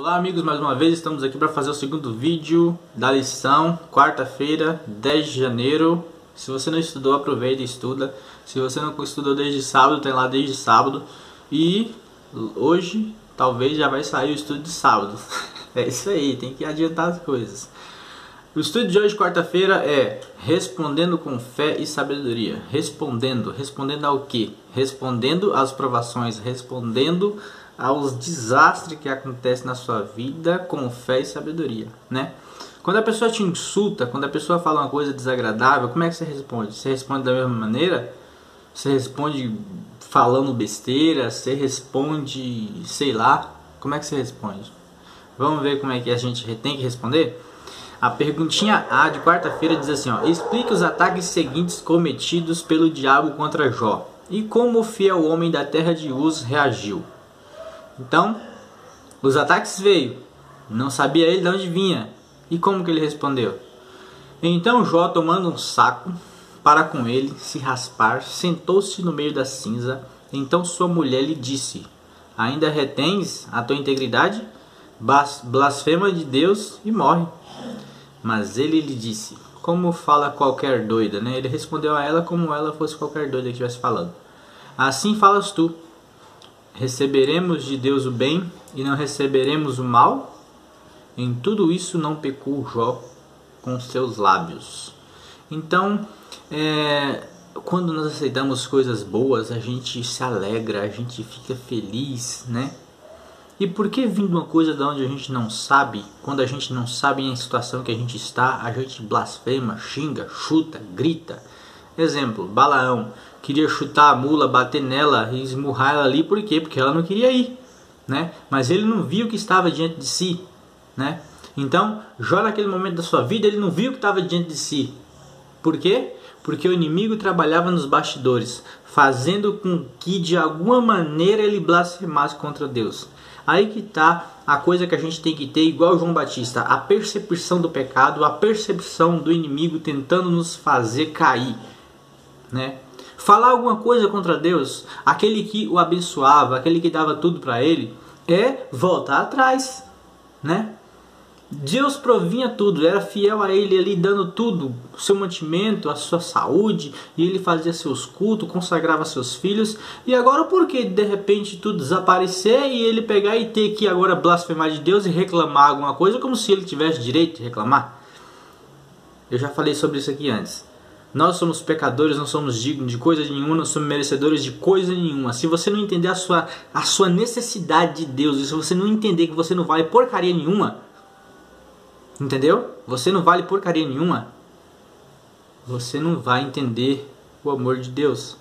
Olá amigos, mais uma vez estamos aqui para fazer o segundo vídeo da lição, quarta-feira, 10 de janeiro. Se você não estudou, aproveita e estuda. Se você não estudou desde sábado, tem lá desde sábado. E hoje, talvez já vai sair o estudo de sábado. É isso aí, tem que adiantar as coisas. O estudo de hoje, quarta-feira, é respondendo com fé e sabedoria. Respondendo ao quê? Respondendo às provações, respondendo aos desastres que acontecem na sua vida com fé e sabedoria, né? Quando a pessoa te insulta, quando a pessoa fala uma coisa desagradável, como é que você responde? Você responde da mesma maneira? Você responde falando besteira? Você responde, sei lá? Como é que você responde? Vamos ver como é que a gente tem que responder? A perguntinha A de quarta-feira diz assim, ó: explique os ataques seguintes cometidos pelo diabo contra Jó e como o fiel homem da terra de Uz reagiu. Então, os ataques veio, não sabia ele de onde vinha. E como que ele respondeu? Então Jó, tomando um saco para com ele se raspar, sentou-se no meio da cinza. Então sua mulher lhe disse: ainda retens a tua integridade? Blasfema de Deus e morre. Mas ele lhe disse, como fala qualquer doida, né? Ele respondeu a ela como ela fosse qualquer doida que estivesse falando. Assim falas tu. Receberemos de Deus o bem e não receberemos o mal? Em tudo isso não pecou Jó com seus lábios. Então, quando nós aceitamos coisas boas, a gente se alegra, a gente fica feliz, né? E por que vindo uma coisa de onde a gente não sabe, quando a gente não sabe a situação que a gente está, a gente blasfema, xinga, chuta, grita? Exemplo, Balaão queria chutar a mula, bater nela e esmurrar ela ali, por quê? Porque ela não queria ir, né? Mas ele não viu o que estava diante de si, né? Então, Jó naquele momento da sua vida, ele não viu o que estava diante de si. Por quê? Porque o inimigo trabalhava nos bastidores, fazendo com que de alguma maneira ele blasfemasse contra Deus. Aí que está a coisa que a gente tem que ter, igual João Batista, a percepção do pecado, a percepção do inimigo tentando nos fazer cair, né? Falar alguma coisa contra Deus, aquele que o abençoava, aquele que dava tudo para ele, é voltar atrás, né? Deus provinha tudo, era fiel a ele ali, dando tudo, o seu mantimento, a sua saúde, e ele fazia seus cultos, consagrava seus filhos. E agora por que de repente tudo desaparecer e ele pegar e ter que agora blasfemar de Deus e reclamar alguma coisa como se ele tivesse direito de reclamar? Eu já falei sobre isso aqui antes. Nós somos pecadores, não somos dignos de coisa nenhuma, não somos merecedores de coisa nenhuma. Se você não entender a sua necessidade de Deus, e se você não entender que você não vale porcaria nenhuma, entendeu? Você não vale porcaria nenhuma, você não vai entender o amor de Deus.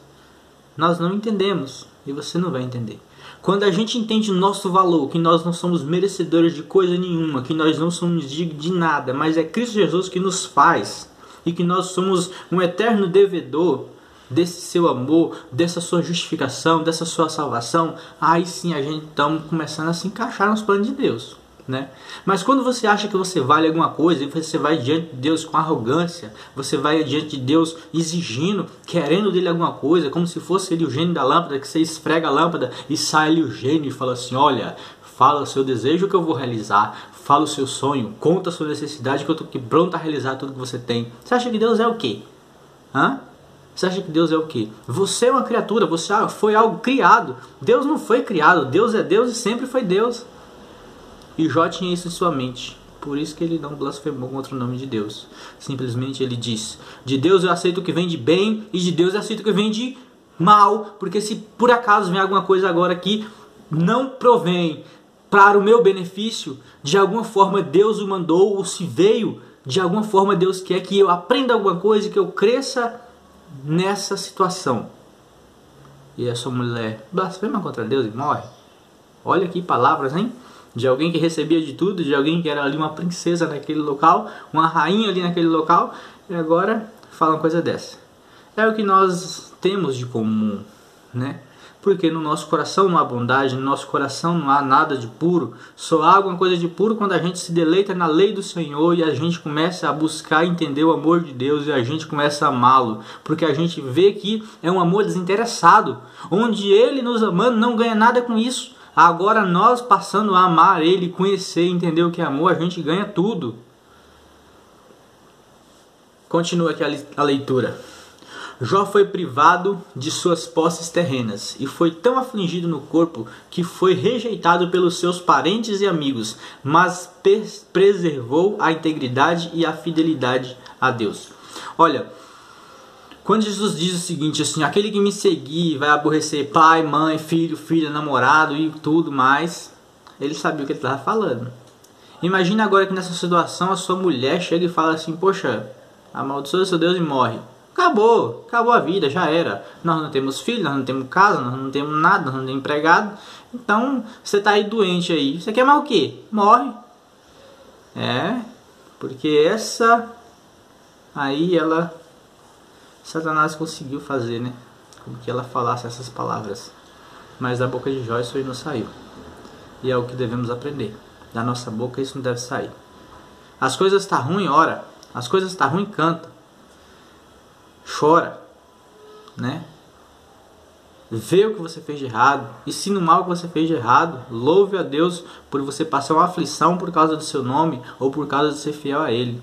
Nós não entendemos e você não vai entender. Quando a gente entende o nosso valor, que nós não somos merecedores de coisa nenhuma, que nós não somos dignos de nada, mas é Cristo Jesus que nos faz, e que nós somos um eterno devedor desse seu amor, dessa sua justificação, dessa sua salvação, aí sim a gente está começando a se encaixar nos planos de Deus, né? Mas quando você acha que você vale alguma coisa e você vai diante de Deus com arrogância, você vai diante de Deus exigindo, querendo dele alguma coisa, como se fosse ele o gênio da lâmpada, que você esfrega a lâmpada e sai ali o gênio e fala assim: olha, fala o seu desejo que eu vou realizar, fala o seu sonho, conta a sua necessidade que eu estou aqui pronto a realizar tudo que você tem. Você acha que Deus é o quê? Hã? Você acha que Deus é o quê? Você é uma criatura, você foi algo criado. Deus não foi criado, Deus é Deus e sempre foi Deus. E Jó tinha isso em sua mente. Por isso que ele não blasfemou contra o nome de Deus. Simplesmente ele diz: de Deus eu aceito o que vem de bem e de Deus eu aceito o que vem de mal. Porque se por acaso vem alguma coisa agora que não provém para o meu benefício, de alguma forma Deus o mandou, ou se veio, de alguma forma Deus quer que eu aprenda alguma coisa e que eu cresça nessa situação. E a sua mulher blasfema contra Deus e morre. Olha que palavras, hein? De alguém que recebia de tudo, de alguém que era ali uma princesa naquele local, uma rainha ali naquele local, e agora fala uma coisa dessa. É o que nós temos de comum, né? Porque no nosso coração não há bondade, no nosso coração não há nada de puro. Só há alguma coisa de puro quando a gente se deleita na lei do Senhor e a gente começa a buscar entender o amor de Deus e a gente começa a amá-lo. Porque a gente vê que é um amor desinteressado, onde Ele nos amando não ganha nada com isso. Agora nós passando a amar Ele, conhecer, entender o que é amor, a gente ganha tudo. Continua aqui a leitura. Jó foi privado de suas posses terrenas e foi tão afligido no corpo que foi rejeitado pelos seus parentes e amigos, mas preservou a integridade e a fidelidade a Deus. Olha, quando Jesus diz o seguinte, assim, aquele que me seguir vai aborrecer pai, mãe, filho, filha, namorado e tudo mais, ele sabia o que ele estava falando. Imagina agora que nessa situação a sua mulher chega e fala assim, poxa, amaldiçoa seu Deus e morre. Acabou a vida, já era. Nós não temos filho, nós não temos casa, nós não temos nada, nós não temos empregado. Então, você tá aí doente aí. Você quer mais o quê? Morre. Porque essa aí Satanás conseguiu fazer, né? Com que ela falasse essas palavras. Mas da boca de Jó isso aí não saiu. E é o que devemos aprender. Da nossa boca isso não deve sair. As coisas tá ruim, ora. As coisas tá ruim, canta. Chora, né? Vê o que você fez de errado, ensina o mal que você fez de errado, louve a Deus por você passar uma aflição por causa do seu nome ou por causa de ser fiel a Ele,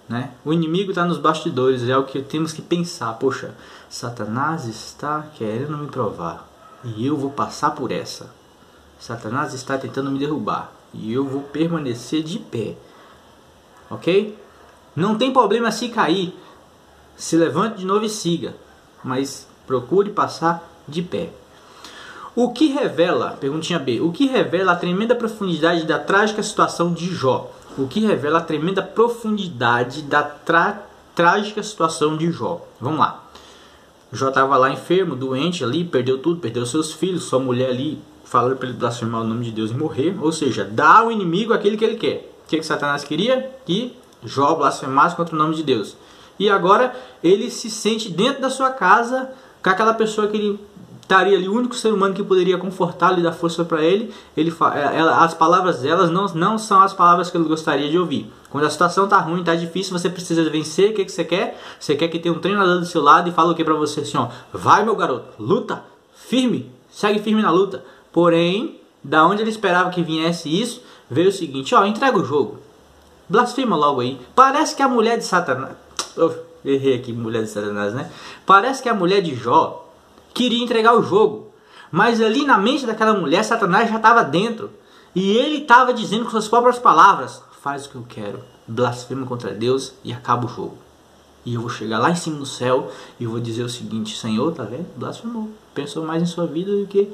né? O inimigo está nos bastidores, é o que temos que pensar. Poxa, Satanás está querendo me provar e eu vou passar por essa. Satanás está tentando me derrubar e eu vou permanecer de pé, ok? Não tem problema se cair. Se levante de novo e siga, mas procure passar de pé. O que revela, perguntinha B, o que revela a tremenda profundidade da trágica situação de Jó? O que revela a tremenda profundidade da trágica situação de Jó? Vamos lá. Jó estava lá enfermo, doente ali, perdeu tudo, perdeu seus filhos, sua mulher ali, falando para ele blasfemar o nome de Deus e morrer. Ou seja, dá ao inimigo aquilo que ele quer. O que Satanás queria? Que Jó blasfemasse contra o nome de Deus. E agora ele se sente dentro da sua casa com aquela pessoa que ele estaria ali, o único ser humano que poderia confortá-lo e dar força para ele. As palavras delas não são as palavras que ele gostaria de ouvir. Quando a situação está ruim, está difícil, você precisa vencer. O que você quer? Você quer que tenha um treinador do seu lado e fala o que para você? Assim, ó, vai meu garoto, luta, firme, segue firme na luta. Porém, da onde ele esperava que viesse isso, veio o seguinte, ó, entrega o jogo. Blasfema logo aí. Parece que a mulher de Satanás... errei aqui, mulher de Satanás, né? Parece que a mulher de Jó queria entregar o jogo. Mas ali na mente daquela mulher, Satanás já estava dentro. E ele estava dizendo com suas próprias palavras, faz o que eu quero, blasfema contra Deus e acaba o jogo. E eu vou chegar lá em cima do céu e vou dizer o seguinte, Senhor, tá vendo? Blasfemou. Pensou mais em sua vida do que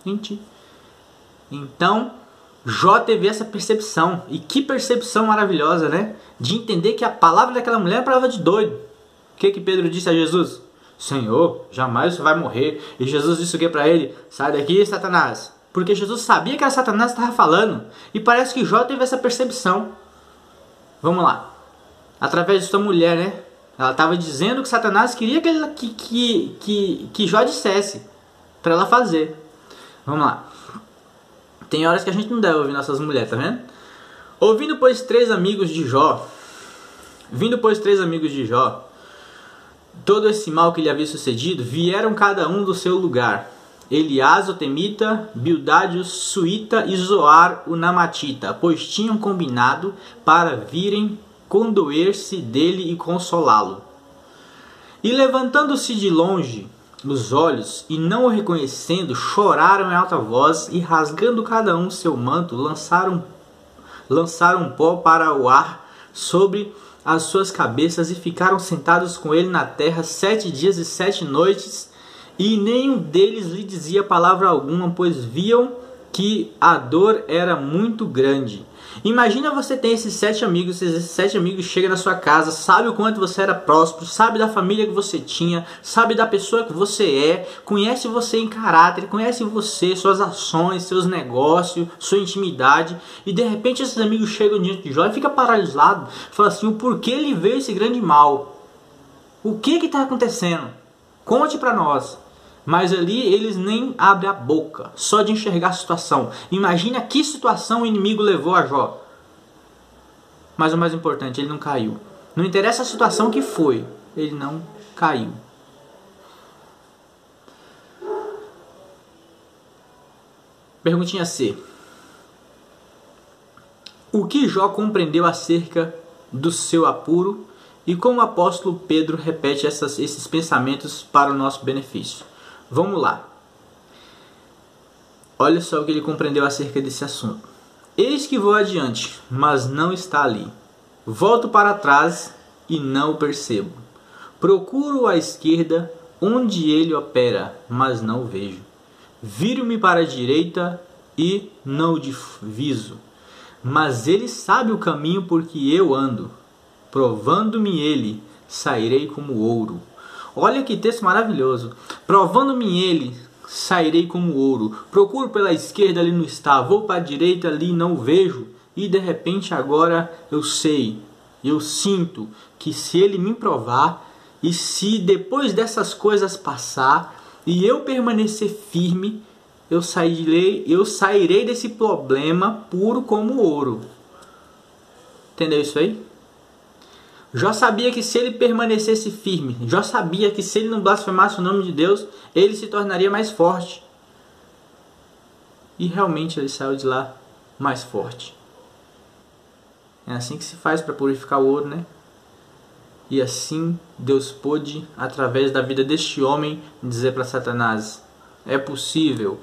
em ti. Então, Jó teve essa percepção, e que percepção maravilhosa, né? De entender que a palavra daquela mulher é palavra de doido. O que Pedro disse a Jesus? Senhor, jamais você vai morrer. E Jesus disse o que para ele? Sai daqui, Satanás. Porque Jesus sabia que era Satanás que estava falando. E parece que Jó teve essa percepção. Vamos lá. Através de sua mulher, né? Ela estava dizendo que Satanás queria que Jó dissesse para ela fazer. Vamos lá. Tem horas que a gente não deve ouvir nossas mulheres, tá vendo? Vindo, pois, três amigos de Jó, todo esse mal que lhe havia sucedido, vieram cada um do seu lugar. Elias, o Temita, Bildade, o Suíta e Zoar, o Namatita, pois tinham combinado para virem condoer-se dele e consolá-lo. E levantando-se de longe os olhos, e não o reconhecendo, choraram em alta voz, e rasgando cada um seu manto, lançaram pó para o ar sobre as suas cabeças, e ficaram sentados com ele na terra 7 dias e 7 noites, e nenhum deles lhe dizia palavra alguma, pois viam que a dor era muito grande. Imagina você tem esses 7 amigos, esses 7 amigos chegam na sua casa, sabe o quanto você era próspero, sabe da família que você tinha, sabe da pessoa que você é, conhece você em caráter, conhece você, suas ações, seus negócios, sua intimidade, e de repente esses amigos chegam diante de Jó e fica paralisado, fala assim, o porquê lhe veio esse grande mal? O que está acontecendo? Conte para nós. Mas ali eles nem abrem a boca, só de enxergar a situação. Imagina que situação o inimigo levou a Jó. Mas o mais importante, ele não caiu. Não interessa a situação que foi, ele não caiu. Perguntinha C. O que Jó compreendeu acerca do seu apuro e como o apóstolo Pedro repete esses pensamentos para o nosso benefício? Vamos lá. Olha só o que ele compreendeu acerca desse assunto. Eis que vou adiante, mas não está ali. Volto para trás e não o percebo. Procuro à esquerda, onde ele opera, mas não o vejo. Viro-me para a direita e não o diviso. Mas ele sabe o caminho por que eu ando. Provando-me ele, sairei como ouro. Olha que texto maravilhoso. Provando-me ele, sairei como ouro. Procuro pela esquerda, ali não está. Vou para a direita, ali não o vejo. E de repente agora eu sei, eu sinto que se ele me provar, e se depois dessas coisas passar, e eu permanecer firme, eu sairei desse problema puro como ouro. Entendeu isso aí? Jó sabia que se ele permanecesse firme, Jó sabia que se ele não blasfemasse o nome de Deus, ele se tornaria mais forte. E realmente ele saiu de lá mais forte. É assim que se faz para purificar o ouro, né? E assim Deus pôde, através da vida deste homem, dizer para Satanás: é possível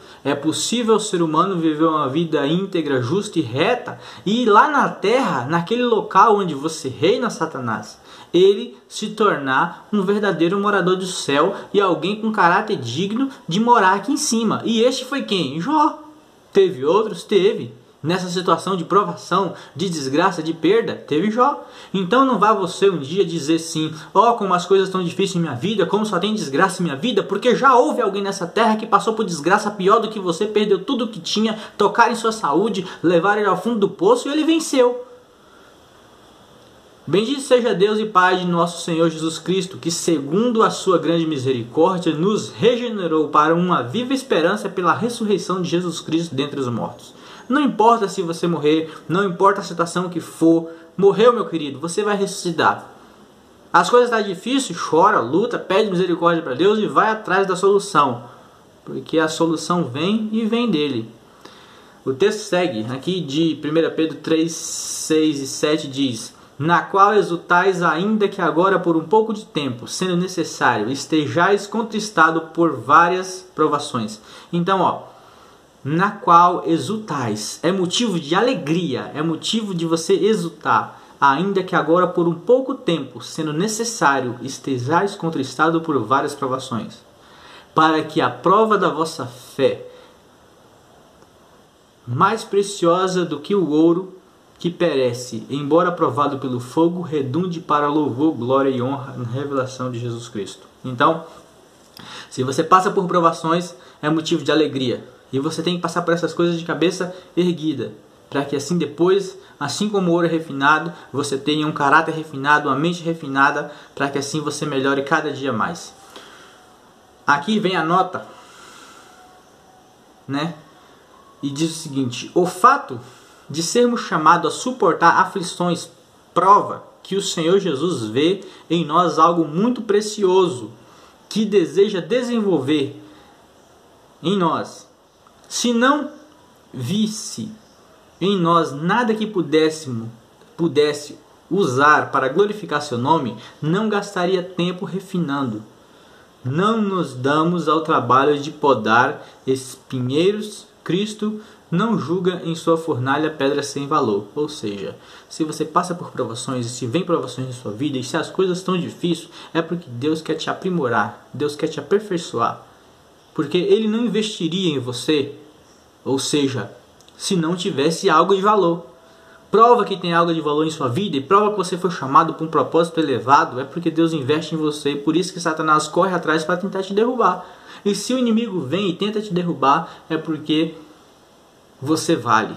o ser humano viver uma vida íntegra, justa e reta, e lá na terra, naquele local onde você reina, Satanás, ele se tornar um verdadeiro morador do céu e alguém com caráter digno de morar aqui em cima. E este foi quem? Jó. Teve outros? Teve. Nessa situação de provação, de desgraça, de perda, teve Jó. Então não vá você um dia dizer sim: ó, como as coisas estão difíceis em minha vida, como só tem desgraça em minha vida, porque já houve alguém nessa terra que passou por desgraça pior do que você, perdeu tudo o que tinha, tocaram em sua saúde, levaram ele ao fundo do poço e ele venceu. Bendito seja Deus e Pai de nosso Senhor Jesus Cristo, que segundo a sua grande misericórdia nos regenerou para uma viva esperança pela ressurreição de Jesus Cristo dentre os mortos. Não importa se você morrer, não importa a situação que for, morreu, meu querido, você vai ressuscitar. As coisas estão difíceis, chora, luta, pede misericórdia para Deus e vai atrás da solução, porque a solução vem e vem dele. O texto segue, aqui de 1 Pedro 3, 6 e 7 diz: na qual exultais ainda que agora por um pouco de tempo, sendo necessário, estejais contristado por várias provações. Então, na qual exultais, é motivo de alegria, é motivo de você exultar, ainda que agora por um pouco tempo, sendo necessário, estejais contristado por várias provações, para que a prova da vossa fé, mais preciosa do que o ouro, que perece, embora provado pelo fogo, redunde para louvor, glória e honra na revelação de Jesus Cristo. Então, se você passa por provações, é motivo de alegria. E você tem que passar por essas coisas de cabeça erguida, para que assim depois, assim como o ouro é refinado, você tenha um caráter refinado, uma mente refinada, para que assim você melhore cada dia mais. Aqui vem a nota, né? E diz o seguinte: o fato de sermos chamados a suportar aflições prova que o Senhor Jesus vê em nós algo muito precioso, que deseja desenvolver em nós. Se não visse em nós nada que pudesse usar para glorificar seu nome, não gastaria tempo refinando. Não nos damos ao trabalho de podar espinheiros. Cristo não julga em sua fornalha pedra sem valor. Ou seja, se você passa por provações, e se vem provações em sua vida, e se as coisas estão difíceis, é porque Deus quer te aprimorar, Deus quer te aperfeiçoar. Porque Ele não investiria em você, ou seja, se não tivesse algo de valor. Prova que tem algo de valor em sua vida e prova que você foi chamado para um propósito elevado, é porque Deus investe em você, e por isso que Satanás corre atrás para tentar te derrubar. E se o inimigo vem e tenta te derrubar, é porque você vale.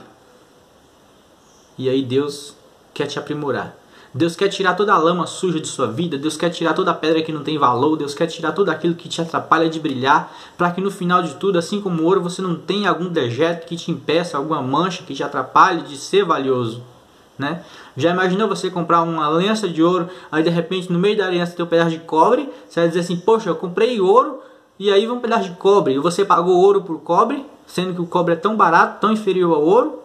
E aí Deus quer te aprimorar. Deus quer tirar toda a lama suja de sua vida. Deus quer tirar toda a pedra que não tem valor. Deus quer tirar tudo aquilo que te atrapalha de brilhar, para que no final de tudo, assim como o ouro, você não tenha algum dejeto que te impeça, alguma mancha que te atrapalhe de ser valioso, né? Já imaginou você comprar uma aliança de ouro, aí de repente no meio da aliança tem um pedaço de cobre? Você vai dizer assim: poxa, eu comprei ouro e aí vem um pedaço de cobre, e você pagou ouro por cobre? sendo que o cobre é tão barato, tão inferior ao ouro.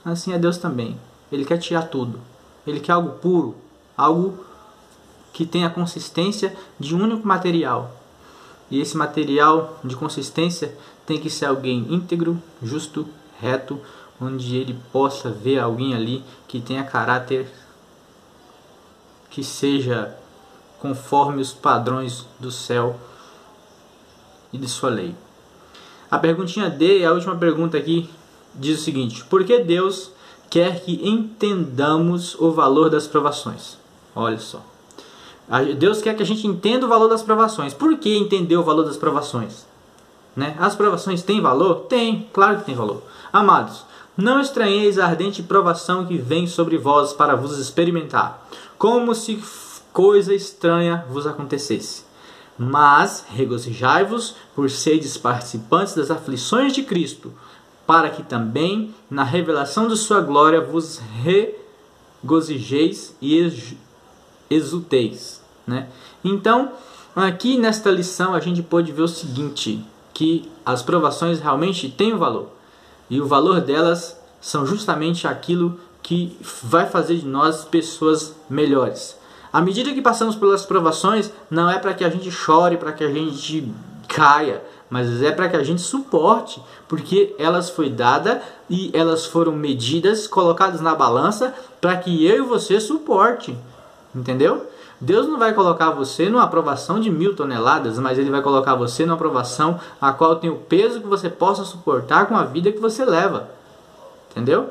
Assim é Deus também. Ele quer tirar tudo. Ele quer algo puro, algo que tenha a consistência de um único material. E esse material de consistência tem que ser alguém íntegro, justo, reto, onde ele possa ver alguém ali que tenha caráter que seja conforme os padrões do céu e de sua lei. A perguntinha D, a última pergunta aqui, diz o seguinte: por que Deus quer que entendamos o valor das provações? Olha só. Deus quer que a gente entenda o valor das provações. Por que entender o valor das provações? Né? As provações têm valor? Tem, claro que tem valor. Amados, não estranheis a ardente provação que vem sobre vós para vos experimentar, como se coisa estranha vos acontecesse. Mas regozijai-vos por seres participantes das aflições de Cristo, para que também na revelação de sua glória vos regozijeis e exulteis, né? Então, aqui nesta lição a gente pode ver o seguinte, que as provações realmente têm um valor. E o valor delas são justamente aquilo que vai fazer de nós pessoas melhores. À medida que passamos pelas provações, não é para que a gente chore, para que a gente caia, mas é para que a gente suporte, porque elas foi dada e elas foram medidas, colocadas na balança, para que eu e você suporte. Entendeu? Deus não vai colocar você numa aprovação de 1000 toneladas, mas Ele vai colocar você numa aprovação a qual tem o peso que você possa suportar com a vida que você leva. Entendeu?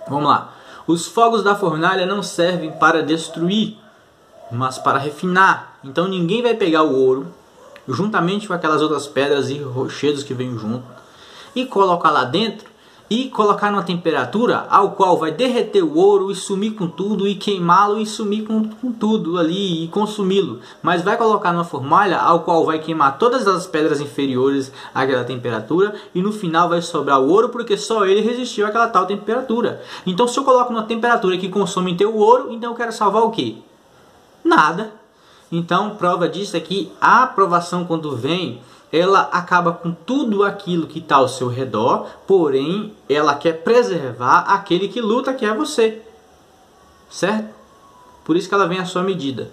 Vamos lá. Os fogos da fornalha não servem para destruir, mas para refinar. Então ninguém vai pegar o ouro, juntamente com aquelas outras pedras e rochedos que vêm junto, e colocar lá dentro, e colocar numa temperatura ao qual vai derreter o ouro e sumir com tudo, e queimá-lo e sumir com tudo ali e consumi-lo. Mas vai colocar numa fornalha ao qual vai queimar todas as pedras inferiores àquela temperatura, e no final vai sobrar o ouro, porque só ele resistiu àquela tal temperatura. Então se eu coloco numa temperatura que consome teu ouro, então eu quero salvar o quê? Nada. Então prova disso é que a aprovação, quando vem, ela acaba com tudo aquilo que está ao seu redor, porém ela quer preservar aquele que luta, que é você, certo? Por isso que ela vem à sua medida.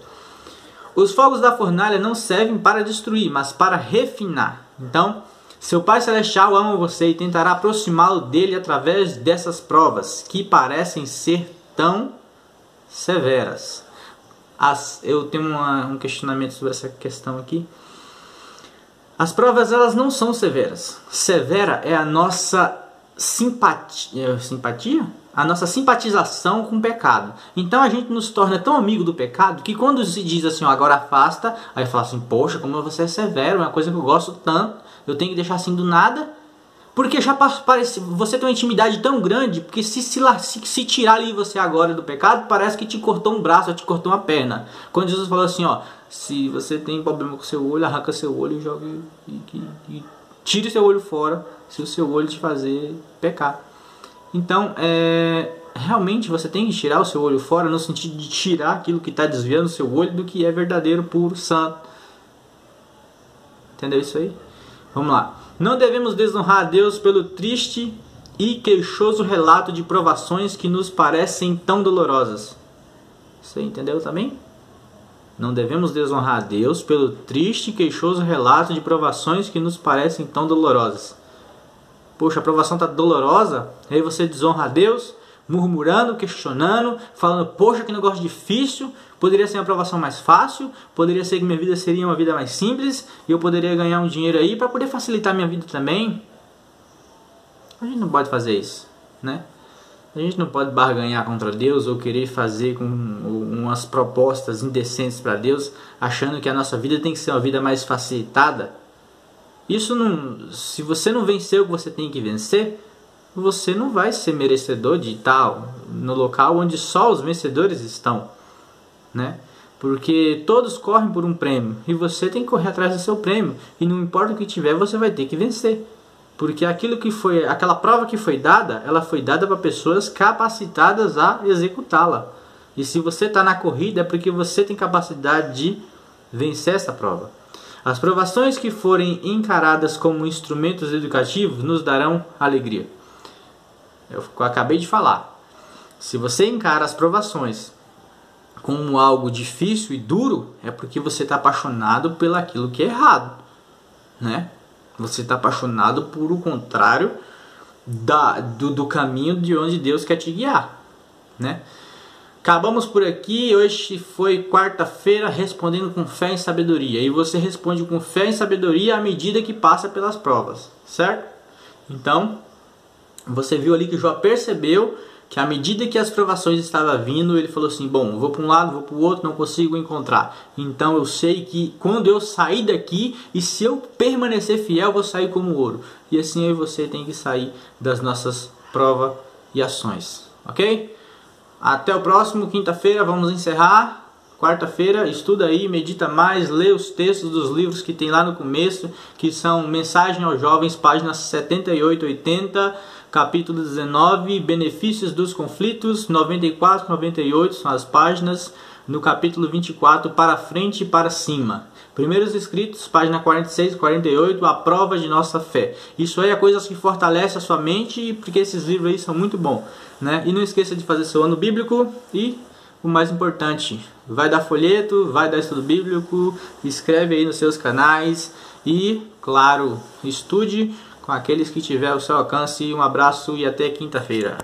Os fogos da fornalha não servem para destruir, mas para refinar. Então, seu Pai Celestial ama você e tentará aproximá-lo dele através dessas provas, que parecem ser tão severas. Eu tenho um questionamento sobre essa questão aqui. As provas, elas não são severas. Severa é a nossa simpatia? A nossa simpatização com o pecado. Então a gente nos torna tão amigo do pecado que quando se diz assim, ó, agora afasta, aí fala assim, poxa, como você é severo, é uma coisa que eu gosto tanto, eu tenho que deixar assim do nada. Porque já parece, você tem uma intimidade tão grande, porque se tirar ali você agora do pecado, parece que te cortou um braço, te cortou uma perna. Quando Jesus falou assim, ó, se você tem problema com seu olho, arranca seu olho e joga e tire seu olho fora, se o seu olho te fazer pecar. Então, realmente você tem que tirar o seu olho fora, no sentido de tirar aquilo que está desviando o seu olho do que é verdadeiro, puro, santo. Entendeu isso aí? Vamos lá. Não devemos desonrar a Deus pelo triste e queixoso relato de provações que nos parecem tão dolorosas. Você entendeu também? Não devemos desonrar a Deus pelo triste e queixoso relato de provações que nos parecem tão dolorosas. Poxa, a provação está dolorosa, aí você desonra a Deus, murmurando, questionando, falando, poxa, que negócio difícil, poderia ser uma provação mais fácil, poderia ser que minha vida seria uma vida mais simples, e eu poderia ganhar um dinheiro aí para poder facilitar minha vida também. A gente não pode fazer isso, né? A gente não pode barganhar contra Deus ou querer fazer com umas propostas indecentes para Deus, achando que a nossa vida tem que ser uma vida mais facilitada. Isso não, se você não vencer o que você tem que vencer, você não vai ser merecedor de estar no local onde só os vencedores estão, né? Porque todos correm por um prêmio e você tem que correr atrás do seu prêmio, e não importa o que tiver, você vai ter que vencer, porque aquela prova que foi dada, ela foi dada para pessoas capacitadas a executá-la. E se você está na corrida é porque você tem capacidade de vencer essa prova. As provações que forem encaradas como instrumentos educativos nos darão alegria. Eu acabei de falar. Se você encara as provações como algo difícil e duro, é porque você está apaixonado pelaquilo que é errado, né? Você está apaixonado por o contrário do caminho de onde Deus quer te guiar, né? Acabamos por aqui. Hoje foi quarta-feira, respondendo com fé e sabedoria. E você responde com fé e sabedoria à medida que passa pelas provas, certo? Então, você viu ali que Jó percebeu que à medida que as provações estavam vindo, ele falou assim: bom, vou para um lado, vou para o outro, não consigo encontrar. Então eu sei que quando eu sair daqui, e se eu permanecer fiel, vou sair como ouro. E assim eu e você tem que sair das nossas provas e ações, ok? Até o próximo, quinta-feira, vamos encerrar. Quarta-feira, estuda aí, medita mais, lê os textos dos livros que tem lá no começo, que são Mensagem aos Jovens, páginas 78 e 80, capítulo 19, Benefícios dos Conflitos, 94 e 98 são as páginas, no capítulo 24, Para Frente e Para Cima. Primeiros Escritos, página 46 e 48, A Prova de Nossa Fé. Isso aí é coisas que fortalecem a sua mente, porque esses livros aí são muito bons, né? E não esqueça de fazer seu ano bíblico e, o mais importante, vai dar folheto, vai dar estudo bíblico, escreve aí nos seus canais e, claro, estude com aqueles que tiver ao seu alcance. Um abraço e até quinta-feira.